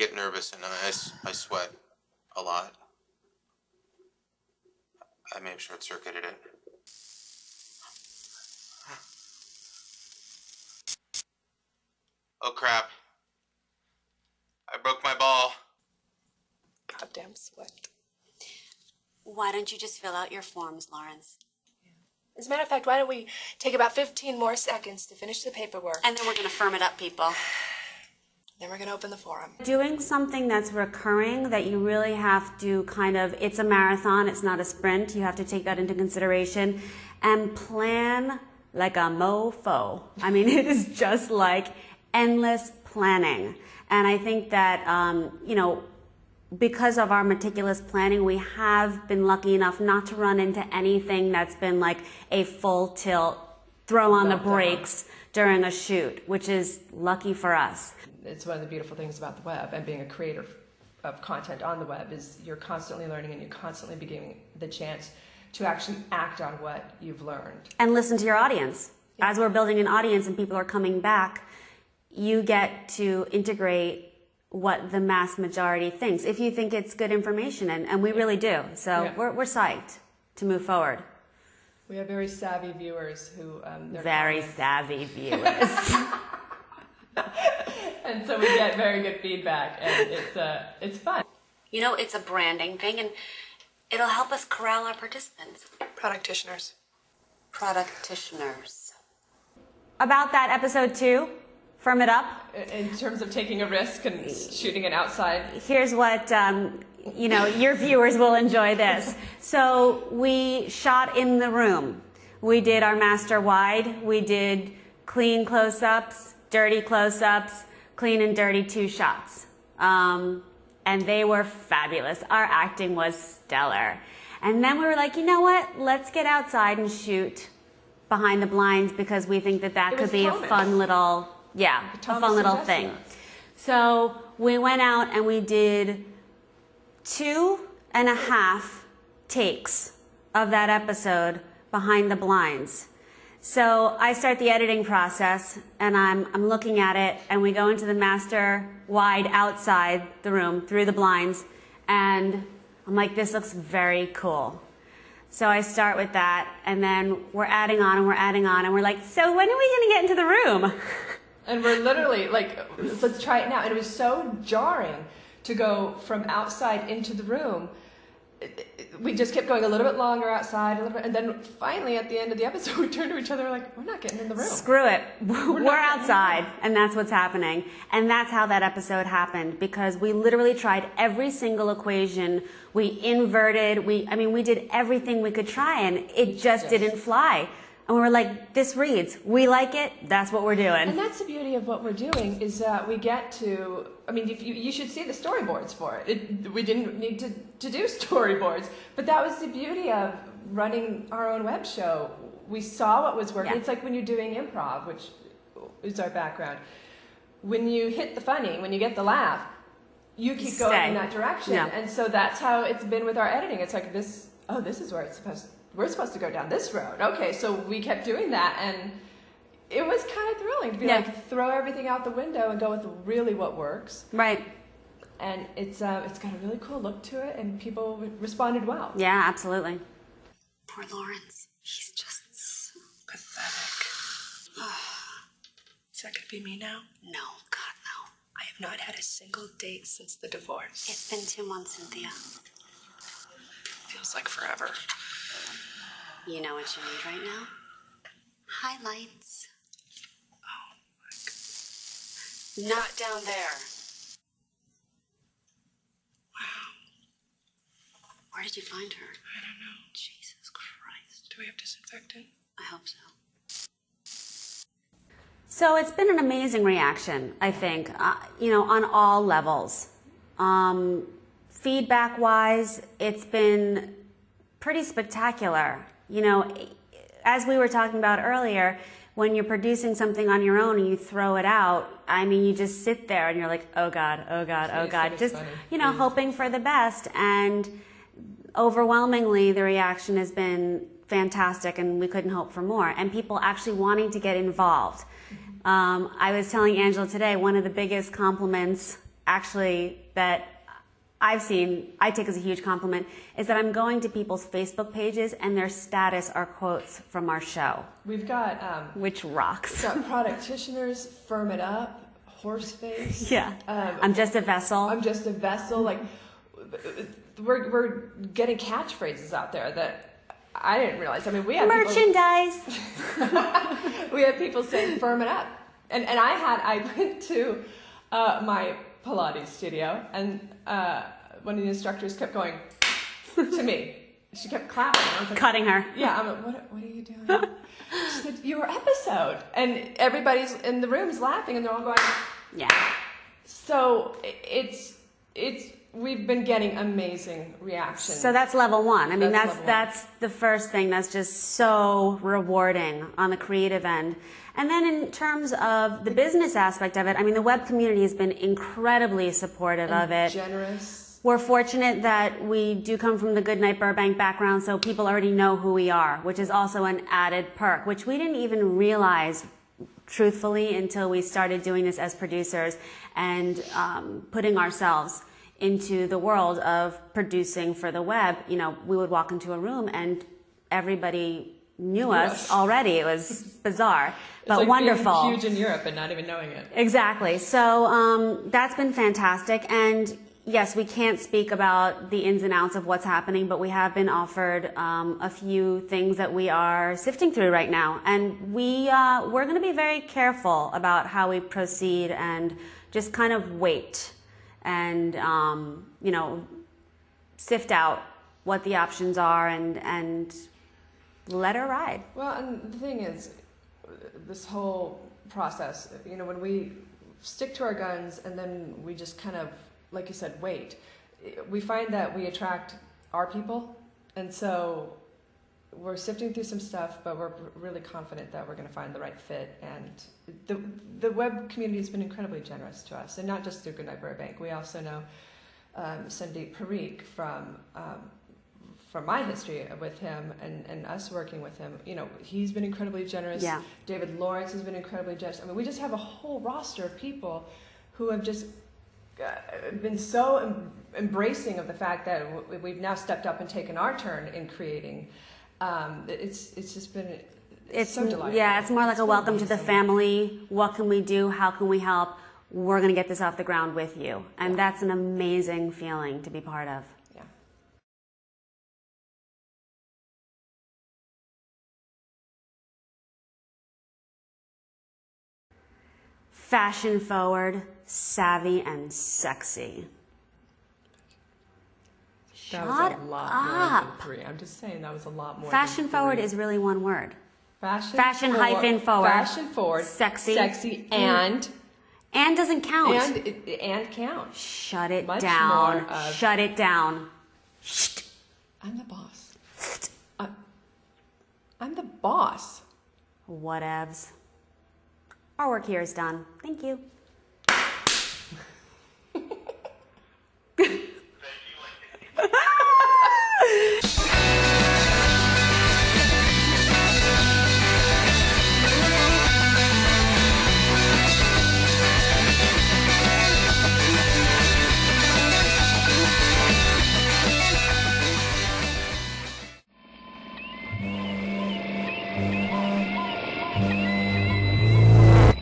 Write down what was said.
get nervous and I sweat a lot. I may have short-circuited it. Oh crap. I broke my ball. Goddamn sweat. Why don't you just fill out your forms, Lawrence? As a matter of fact, why don't we take about 15 more seconds to finish the paperwork? And then we're going to firm it up, people. Then we're going to open the forum. Doing something that's recurring, that you really have to kind of, it's a marathon, it's not a sprint. You have to take that into consideration and plan like a mofo. I mean, it is just like endless planning. And I think that, you know, because of our meticulous planning, we have been lucky enough not to run into anything that's been like a full tilt, throw on the brakes during a shoot, which is lucky for us. It's one of the beautiful things about the web and being a creator of content on the web is you're constantly learning and you're constantly getting the chance to actually act on what you've learned. And listen to your audience. Yeah. As we're building an audience and people are coming back, you get to integrate what the mass majority thinks, if you think it's good information, and we really do. So we're psyched to move forward. We have very savvy viewers who... very savvy viewers. And so we get very good feedback, and it's fun. You know, it's a branding thing, and it'll help us corral our participants. Productitioners. Productitioners. About that episode 2, firm it up. In terms of taking a risk and shooting it outside. Here's what, you know, your viewers will enjoy this. So we shot in the room. We did our master wide. We did clean close-ups, dirty close-ups, clean and dirty 2 shots. And they were fabulous. Our acting was stellar. And then we were like, you know what? Let's get outside and shoot behind the blinds because we think that that could be a fun little... Yeah, a fun little thing. So we went out and we did 2.5 takes of that episode behind the blinds. So I start the editing process and I'm looking at it and we go into the master wide outside the room through the blinds and I'm like, this looks very cool. So I start with that and then we're adding on and we're adding on and we're like, so when are we going to get into the room? And we're literally like, let's try it now. And it was so jarring to go from outside into the room. We just kept going a little bit longer outside, a little bit, and then finally at the end of the episode, we turned to each other like, we're not getting in the room. Screw it. We're outside, and that's what's happening. And that's how that episode happened, because we literally tried every single equation. We inverted. We did everything we could try, and it just didn't fly. And we were like, this reads. We like it. That's what we're doing. And that's the beauty of what we're doing is that we get to, I mean, if you should see the storyboards for it. We didn't need to do storyboards. But that was the beauty of running our own web show. We saw what was working. Yeah. It's like when you're doing improv, which is our background. When you hit the funny, when you get the laugh, you keep going in that direction. Yeah. And so that's how it's been with our editing. It's like this, oh, this is where it's supposed to. We're supposed to go down this road. Okay, so we kept doing that, and it was kind of thrilling to be like, throw everything out the window and go with really what works. Right. And it's got a really cool look to it, and people responded well. Yeah, absolutely. Poor Lawrence. He's just so pathetic. Is that going to be me now? No, God, no. I have not had a single date since the divorce. It's been 2 months, Cynthia. Feels like forever. You know what you need right now? Highlights. Oh, my God. Not down there. Wow. Where did you find her? I don't know. Jesus Christ. Do we have disinfectant? I hope so. So it's been an amazing reaction, I think, on all levels. Feedback-wise, it's been pretty spectacular. You know, as we were talking about earlier, when you're producing something on your own and you throw it out, I mean, you just sit there and you're like, oh God, oh God, oh God. Just, hoping for the best. And overwhelmingly, the reaction has been fantastic and we couldn't hope for more. And people actually wanting to get involved. I was telling Angela today, one of the biggest compliments actually that I've seen, I take as a huge compliment, is that I'm going to people's Facebook pages and their status are quotes from our show. We've got which rocks. got productitioners, firm it up, horseface. Yeah. I'm just a vessel. I'm just a vessel. Like we're getting catchphrases out there that I didn't realize. I mean, we have merchandise. We have people saying firm it up. And I went to my Pilates studio, and one of the instructors kept going to me. She kept clapping. I was like, cutting her. Yeah, I'm like, what are you doing? She said, your episode. And everybody's in the room's laughing, and they're all going, yeah. So we've been getting amazing reactions. So that's level one. I mean, That's that's the first thing that's just so rewarding on the creative end. And then in terms of the business aspect of it, I mean, the web community has been incredibly supportive of it. Generous. We're fortunate that we do come from the Goodnight Burbank background, so people already know who we are, which is also an added perk, which we didn't even realize truthfully until we started doing this as producers and putting ourselves into the world of producing for the web. You know, we would walk into a room and everybody knew us already. It was bizarre, but like wonderful. Being huge in Europe and not even knowing it. Exactly. So that's been fantastic. And yes, we can't speak about the ins and outs of what's happening, but we have been offered a few things that we are sifting through right now. And we're going to be very careful about how we proceed and just kind of wait and, you know, sift out what the options are and let her ride. Well, and the thing is, this whole process, you know, when we stick to our guns and then we just kind of, like you said, wait, we find that we attract our people. And so we're sifting through some stuff, but we're really confident that we're going to find the right fit. And the web community has been incredibly generous to us, and not just through Goodnight Burbank. We also know Sandeep Parikh from my history with him and us working with him. You know, he's been incredibly generous. Yeah. David Lawrence has been incredibly generous. I mean, we just have a whole roster of people who have just been so embracing of the fact that we've now stepped up and taken our turn in creating. It's just been so delightful. Yeah, it's more like a welcome to the family. What can we do? How can we help? We're going to get this off the ground with you. And that's an amazing feeling to be part of. Yeah. Fashion forward, savvy, and sexy. That was a lot more than 3. I'm just saying that was a lot more. Fashion than 3. forward is really one word. Fashion hyphen forward. Fashion forward. Sexy. And doesn't count. And count. Shut it Much down. more of- Shut it down. I'm the boss. I'm the boss. Whatevs. Our work here is done. Thank you.